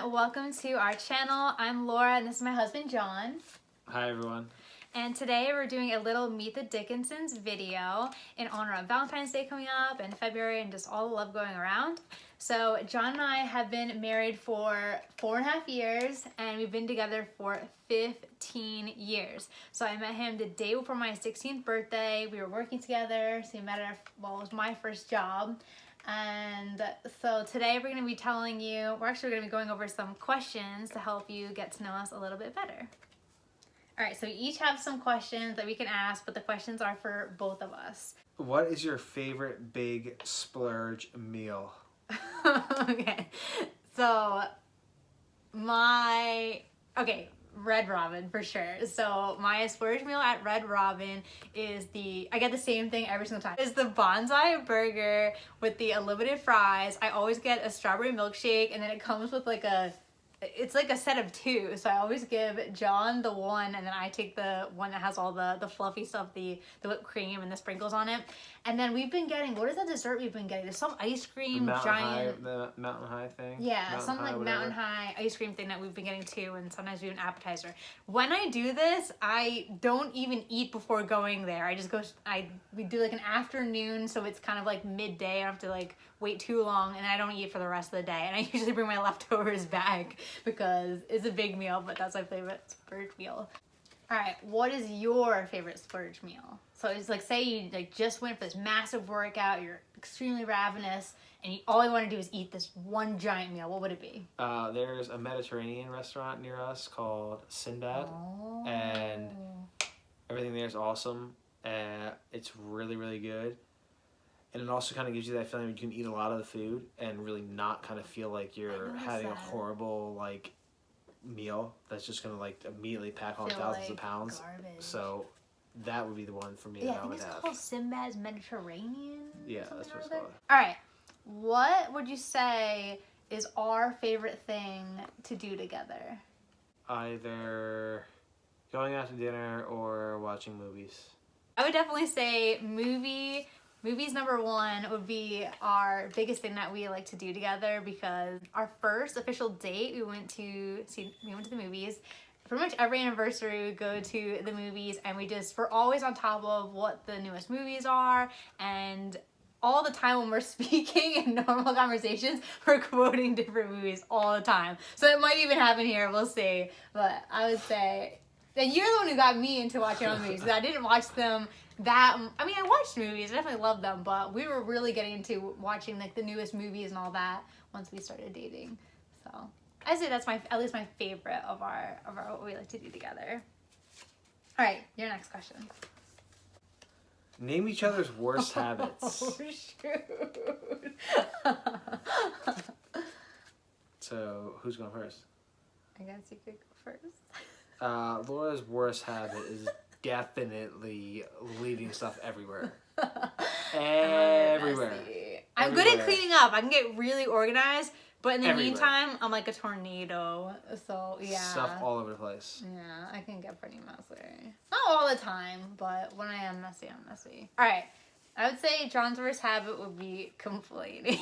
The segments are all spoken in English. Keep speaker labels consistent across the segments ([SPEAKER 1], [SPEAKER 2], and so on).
[SPEAKER 1] welcome to our channel. I'm Laura and this is my husband John.
[SPEAKER 2] Hi everyone.
[SPEAKER 1] And today we're doing a little Meet the Dickinsons video in honor of Valentine's Day coming up in February and just all the love going around. So John and I have been married for 4.5 years and we've been together for 15 years. So I met him the day before my 16th birthday. We were working together, so we met at it was my first job. And so today we're going to be telling you, we're actually going to be going over some questions to help you get to know us a little bit better. All right, so we each have some questions that we can ask, but the questions are for both of us.
[SPEAKER 2] What is your favorite big splurge meal?
[SPEAKER 1] Okay, so Red Robin for sure. So my splurge meal at Red Robin is I get the same thing every single time. It's the bonsai burger with the unlimited fries. I always get a strawberry milkshake and then it comes with it's like a set of two. So I always give John the one and then I take the one that has all the fluffy stuff, the whipped cream and the sprinkles on it. And then we've been getting, what is that dessert we've been getting? There's some ice cream
[SPEAKER 2] The
[SPEAKER 1] Mountain
[SPEAKER 2] High thing?
[SPEAKER 1] Yeah, something like Mountain High ice cream thing that we've been getting too, and sometimes we do an appetizer. When I do this, I don't even eat before going there. I just go, we do like an afternoon, so it's kind of like midday. I don't have to like wait too long, and I don't eat for the rest of the day. And I usually bring my leftovers back because it's a big meal, but that's my favorite splurge meal. All right, what is your favorite splurge meal? So it's like, say you just went for this massive workout, you're extremely ravenous, and all you want to do is eat this one giant meal. What would it be?
[SPEAKER 2] There's a Mediterranean restaurant near us called Sinbad, and everything there is awesome. It's really, really good. And it also kind of gives you that feeling where you can eat a lot of the food and really not kind of feel like you're having a horrible meal that's just gonna immediately pack on thousands of pounds.
[SPEAKER 1] Garbage.
[SPEAKER 2] So that would be the one for me.
[SPEAKER 1] Yeah,
[SPEAKER 2] that
[SPEAKER 1] I think
[SPEAKER 2] would
[SPEAKER 1] it's
[SPEAKER 2] have.
[SPEAKER 1] called Sinbad's Mediterranean.
[SPEAKER 2] Yeah, that's what it's called.
[SPEAKER 1] All right, what would you say is our favorite thing to do together?
[SPEAKER 2] Either going out to dinner or watching movies.
[SPEAKER 1] I would definitely say movies number one would be our biggest thing that we like to do together, because our first official date, we went to the movies. Pretty much every anniversary we go to the movies, and we're always on top of what the newest movies are, and all the time when we're speaking in normal conversations, we're quoting different movies all the time. So it might even happen here, we'll see. But I would say that you're the one who got me into watching other movies, because I didn't watch them I watched movies, I definitely loved them, but we were really getting into watching the newest movies and all that once we started dating. So I'd say that's at least my favorite of our what we like to do together. All right, your next question.
[SPEAKER 2] Name each other's worst habits.
[SPEAKER 1] Oh, shoot.
[SPEAKER 2] So who's going first?
[SPEAKER 1] I guess you could go first.
[SPEAKER 2] Laura's worst habit is definitely leaving stuff everywhere. Everywhere.
[SPEAKER 1] I'm good at cleaning up. I can get really organized, but in the
[SPEAKER 2] Everywhere.
[SPEAKER 1] Meantime, I'm like a tornado. So yeah.
[SPEAKER 2] Stuff all over the place.
[SPEAKER 1] Yeah, I can get pretty messy. Not all the time, but when I am messy, I'm messy. All right. I would say John's worst habit would be complaining.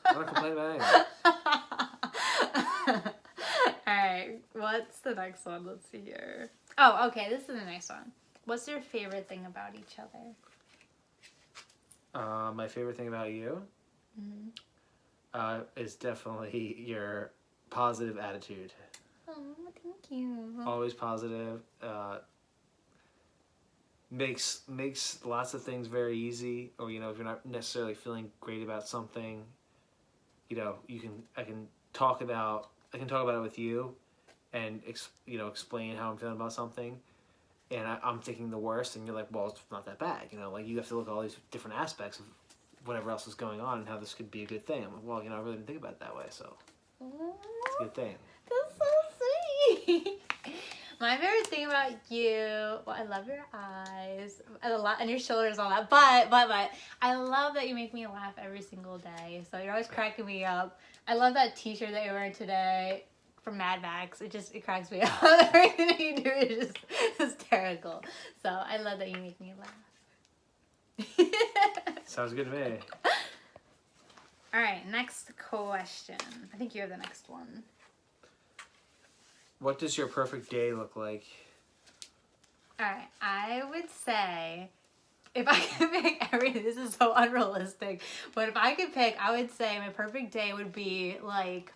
[SPEAKER 2] I'm not complaining about anything.
[SPEAKER 1] Alright, what's the next one? Let's see here. Oh, okay, this is the next one. What's your favorite thing about each other?
[SPEAKER 2] My favorite thing about you is definitely your positive attitude.
[SPEAKER 1] Oh, thank you.
[SPEAKER 2] Always positive. Makes lots of things very easy. Or if you're not necessarily feeling great about something, I can talk about it with you, and explain how I'm feeling about something, and I'm thinking the worst, and you're like, well, it's not that bad. You have to look at all these different aspects of whatever else is going on and how this could be a good thing. I'm like, well, I really didn't think about it that way, so it's a good thing.
[SPEAKER 1] That's so sweet. My favorite thing about you, well, I love your eyes and your shoulders and all that, but I love that you make me laugh every single day. So you're always cracking me up. I love that t-shirt that you're wearing today from Mad Max. It cracks me up. Everything that you do is just hysterical. So I love that you make me laugh.
[SPEAKER 2] Sounds good to me.
[SPEAKER 1] All right, next question. I think you have the next one.
[SPEAKER 2] What does your perfect day look like?
[SPEAKER 1] All right, I would say if I could pick everything, this is so unrealistic, but if I could pick, I would say my perfect day would be like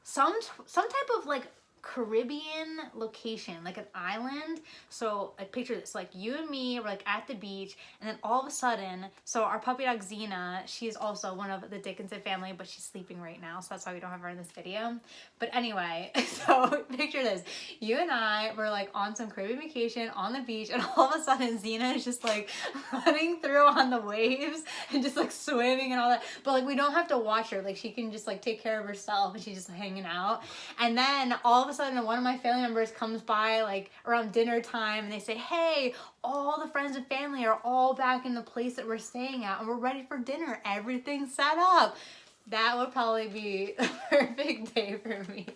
[SPEAKER 1] some type of like Caribbean location, like an island. So like picture this, like you and me were like at the beach, and then all of a sudden, so our puppy dog Xena, she's also one of the Dickinson family, but she's sleeping right now, so that's why we don't have her in this video. But anyway, so picture this, you and I were like on some Caribbean vacation on the beach, and all of a sudden Xena is just like running through on the waves and just like swimming and all that, but like we don't have to watch her, like she can just like take care of herself, and she's just hanging out. And then all of a sudden one of my family members comes by like around dinner time, and they say, hey, all the friends and family are all back in the place that we're staying at, and we're ready for dinner, everything's set up. That would probably be the perfect day for me.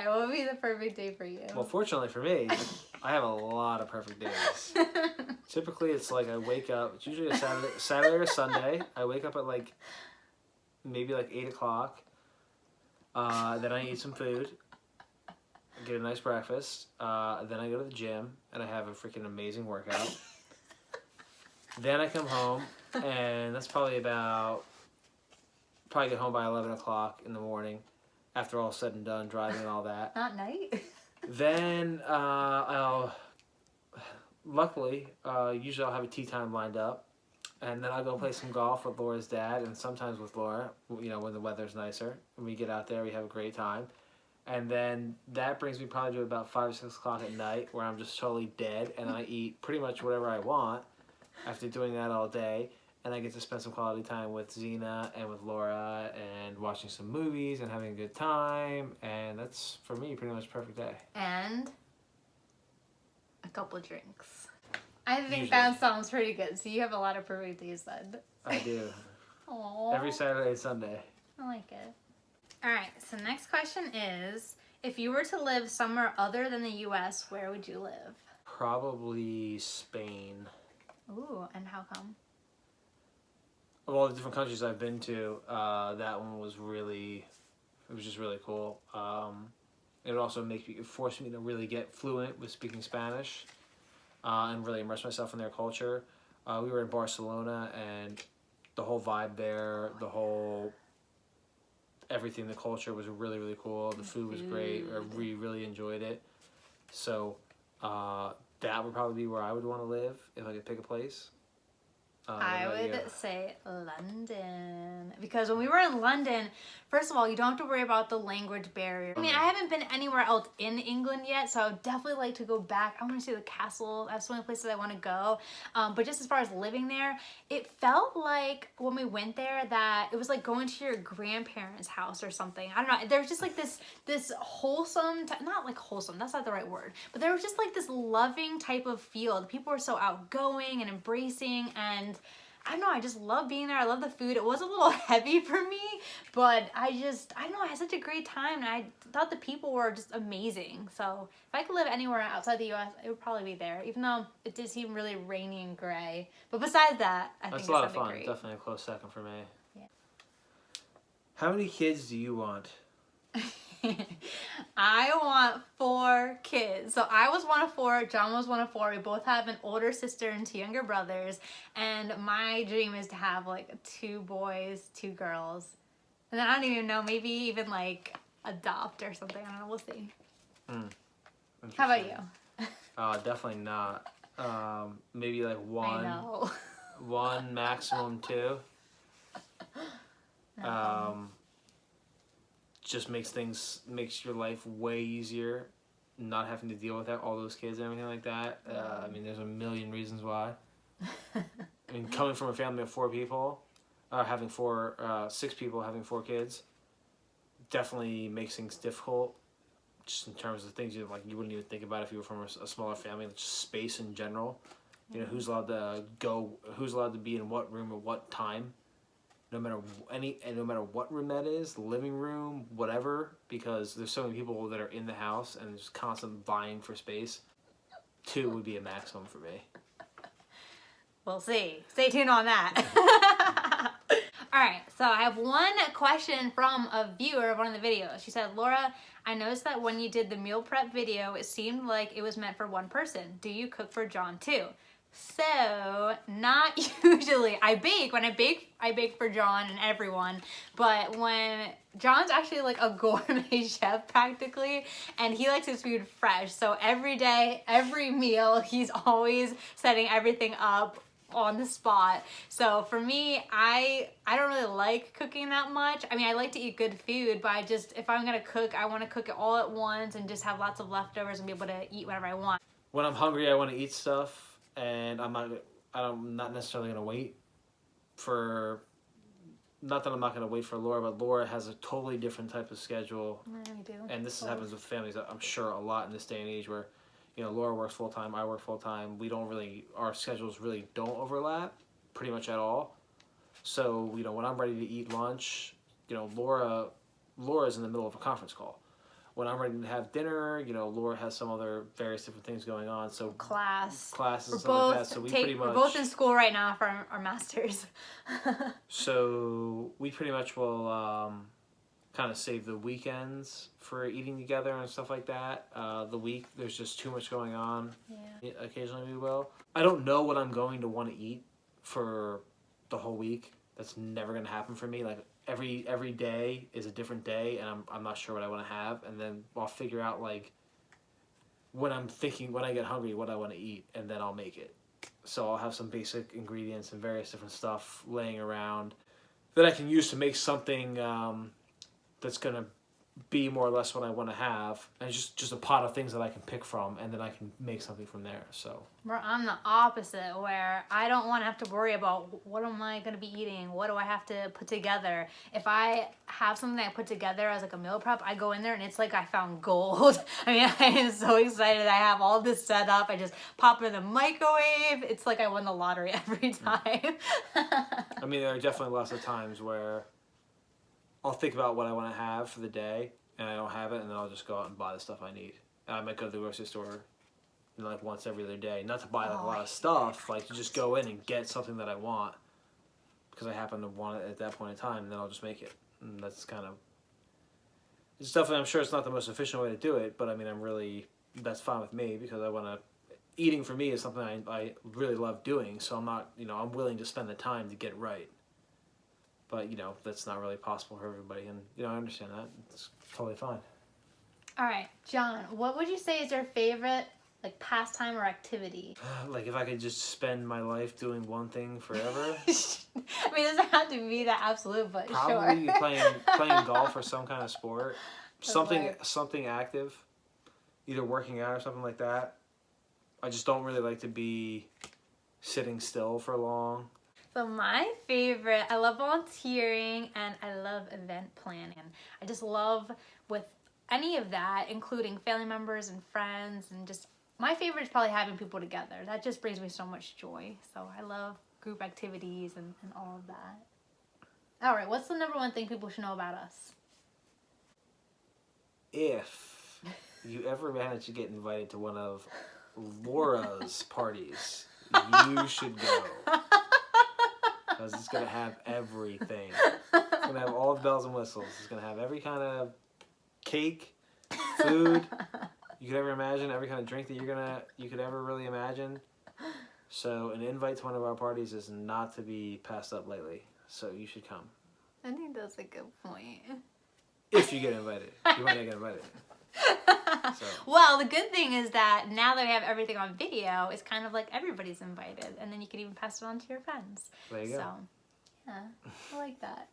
[SPEAKER 1] What would be the perfect day for you?
[SPEAKER 2] Well, fortunately for me, I have a lot of perfect days. Typically, it's like I wake up. It's usually a Saturday or Sunday. I wake up at like maybe like 8 o'clock. Then I eat some food. Get a nice breakfast. Then I go to the gym and I have a freaking amazing workout. Then I come home, and that's probably get home by 11 o'clock in the morning. After all said and done, driving and all that.
[SPEAKER 1] Not night.
[SPEAKER 2] Then luckily, usually I'll have a tea time lined up. And then I'll go play some golf with Laura's dad, and sometimes with Laura, you know, when the weather's nicer. When we get out there, we have a great time. And then that brings me probably to about 5 or 6 o'clock at night, where I'm just totally dead, and I eat pretty much whatever I want after doing that all day. And I get to spend some quality time with Xena and with Laura and watching some movies and having a good time. And that's, for me, pretty much a perfect day.
[SPEAKER 1] And a couple of drinks. I think
[SPEAKER 2] Usually.
[SPEAKER 1] that sounds pretty good. So you have a lot of perfect days then.
[SPEAKER 2] I do.
[SPEAKER 1] Aww.
[SPEAKER 2] Every Saturday and Sunday.
[SPEAKER 1] I like it. All right, so next question is, if you were to live somewhere other than the U.S., where would you live?
[SPEAKER 2] Probably Spain.
[SPEAKER 1] Ooh, and how come?
[SPEAKER 2] Of all the different countries I've been to, that one was just really cool. It would also force me to really get fluent with speaking Spanish, and really immerse myself in their culture. We were in Barcelona, and the whole vibe there, everything, the culture was really, really cool. The food was great. We really enjoyed it. So that would probably be where I would want to live if I could pick a place.
[SPEAKER 1] I would say London, because when we were in London, first of all, you don't have to worry about the language barrier. I mean, I haven't been anywhere else in England yet, so I would definitely like to go back. I want to see the castle. That's one of the places I want to go. But just as far as living there, it felt like when we went there that it was like going to your grandparents' house or something. I don't know. There was just like this wholesome, not like wholesome, that's not the right word, but there was just like this loving type of feel. The people were so outgoing and embracing, and I don't know, I just love being there. I love the food. It was a little heavy for me, but I don't know, I had such a great time, and I thought the people were just amazing. So if I could live anywhere outside the U.S., it would probably be there, even though it did seem really rainy and gray. But besides that, I think it's a lot of fun. Great.
[SPEAKER 2] Definitely a close second for me.
[SPEAKER 1] Yeah.
[SPEAKER 2] How many kids do you want?
[SPEAKER 1] I want 4 kids. So I was one of 4, John was one of 4. We both have an older sister and 2 younger brothers. And my dream is to have like 2 boys, 2 girls. And then I don't even know, maybe even like adopt or something. I don't know, we'll see. How about you?
[SPEAKER 2] Definitely not. Maybe like 1.
[SPEAKER 1] I know.
[SPEAKER 2] 1, maximum 2.
[SPEAKER 1] No.
[SPEAKER 2] Just makes your life way easier, not having to deal with all those kids and everything like that. I mean, there's a million reasons why. I mean, coming from a family of 4 people, having 6 people having 4 kids, definitely makes things difficult. Just in terms of things you wouldn't even think about if you were from a smaller family. Just space in general. You know, who's allowed to be in what room at what time. No matter what room that is, living room, whatever, because there's so many people that are in the house and there's constant vying for space. 2 would be a maximum for me.
[SPEAKER 1] We'll see. Stay tuned on that. Alright, so I have one question from a viewer of one of the videos. She said, Laura, I noticed that when you did the meal prep video, it seemed like it was meant for one person. Do you cook for John too? So, not usually. I bake. When I bake for John and everyone. But when John's actually like a gourmet chef practically, and he likes his food fresh. So every day, every meal, he's always setting everything up on the spot. So for me, I don't really like cooking that much. I mean, I like to eat good food, but if I'm gonna cook, I want to cook it all at once and just have lots of leftovers and be able to eat whatever I want.
[SPEAKER 2] When I'm hungry, I want to eat stuff. And I'm not necessarily going to wait for, not that I'm not going to wait for Laura, but Laura has a totally different type of schedule.
[SPEAKER 1] Yeah, we do.
[SPEAKER 2] And this happens with families, I'm sure, a lot in this day and age where, you know, Laura works full-time, I work full-time. Our schedules really don't overlap pretty much at all. So, you know, when I'm ready to eat lunch, you know, Laura's in the middle of a conference call. When I'm ready to have dinner, you know, Laura has some other various different things going on. So classes and stuff like that. So
[SPEAKER 1] we're both in school right now for our masters.
[SPEAKER 2] So we pretty much will kind of save the weekends for eating together and stuff like that. The week, there's just too much going on. Yeah. Occasionally we will. I don't know what I'm going to want to eat for the whole week. That's never going to happen for me. Like, every day is a different day, and I'm not sure what I want to have, and then I'll figure out, like, when I get hungry, what I want to eat, and then I'll make it. So I'll have some basic ingredients and various different stuff laying around that I can use to make something that's going to be more or less what I want to have, and just a pot of things that I can pick from, and then I can make something from there. So
[SPEAKER 1] where I'm the opposite, where I don't want to have to worry about what am I going to be eating, what do I have to put together. If I have something that I put together as like a meal prep, I go in there and it's like I found gold. I mean, I am so excited. I have all this set up. I just pop it in the microwave. It's like I won the lottery every time.
[SPEAKER 2] I mean, there are definitely lots of times where I'll think about what I want to have for the day, and I don't have it, and then I'll just go out and buy the stuff I need. And I might go to the grocery store, you know, like once every other day. Not to buy like a lot of stuff, like to just go in and get something that I want because I happen to want it at that point in time, and then I'll just make it. And that's kind of, it's definitely, I'm sure it's not the most efficient way to do it, but I mean, that's fine with me because eating for me is something I really love doing, so I'm not, you know, I'm willing to spend the time to get it right. But, you know, that's not really possible for everybody. And, you know, I understand that. It's totally fine.
[SPEAKER 1] All right, John, what would you say is your favorite, like, pastime or activity?
[SPEAKER 2] Like, if I could just spend my life doing one thing forever?
[SPEAKER 1] I mean, it doesn't have to be that absolute, but
[SPEAKER 2] probably
[SPEAKER 1] sure.
[SPEAKER 2] playing golf or some kind of sport. Something active. Either working out or something like that. I just don't really like to be sitting still for long.
[SPEAKER 1] So my favorite, I love volunteering and I love event planning. I just love with any of that, including family members and friends, and just my favorite is probably having people together. That just brings me so much joy. So I love group activities and all of that. All right, what's the number one thing people should know about us?
[SPEAKER 2] If you ever manage to get invited to one of Laura's parties, you should go. Because it's going to have everything. It's going to have all the bells and whistles. It's going to have every kind of cake, food you could ever imagine, every kind of drink that you could ever really imagine. So an invite to one of our parties is not to be passed up lightly. So you should come.
[SPEAKER 1] I think that's a good point.
[SPEAKER 2] If you get invited. You might not get invited. So.
[SPEAKER 1] Well, the good thing is that now that we have everything on video, it's kind of like everybody's invited, and then you can even pass it on to your friends.
[SPEAKER 2] There you go.
[SPEAKER 1] So, yeah, I like that.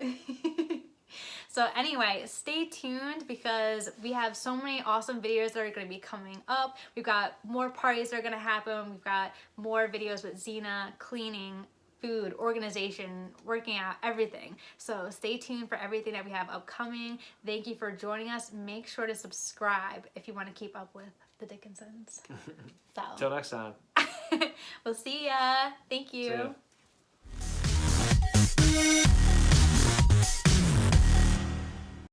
[SPEAKER 1] So anyway, stay tuned because we have so many awesome videos that are going to be coming up. We've got more parties that are going to happen. We've got more videos with Zena, cleaning, food, organization, working out, everything. So stay tuned for everything that we have upcoming. Thank you for joining us. Make sure to subscribe if you want to keep up with the Dickinsons. So.
[SPEAKER 2] Till next time.
[SPEAKER 1] We'll see ya. Thank you.
[SPEAKER 2] See ya.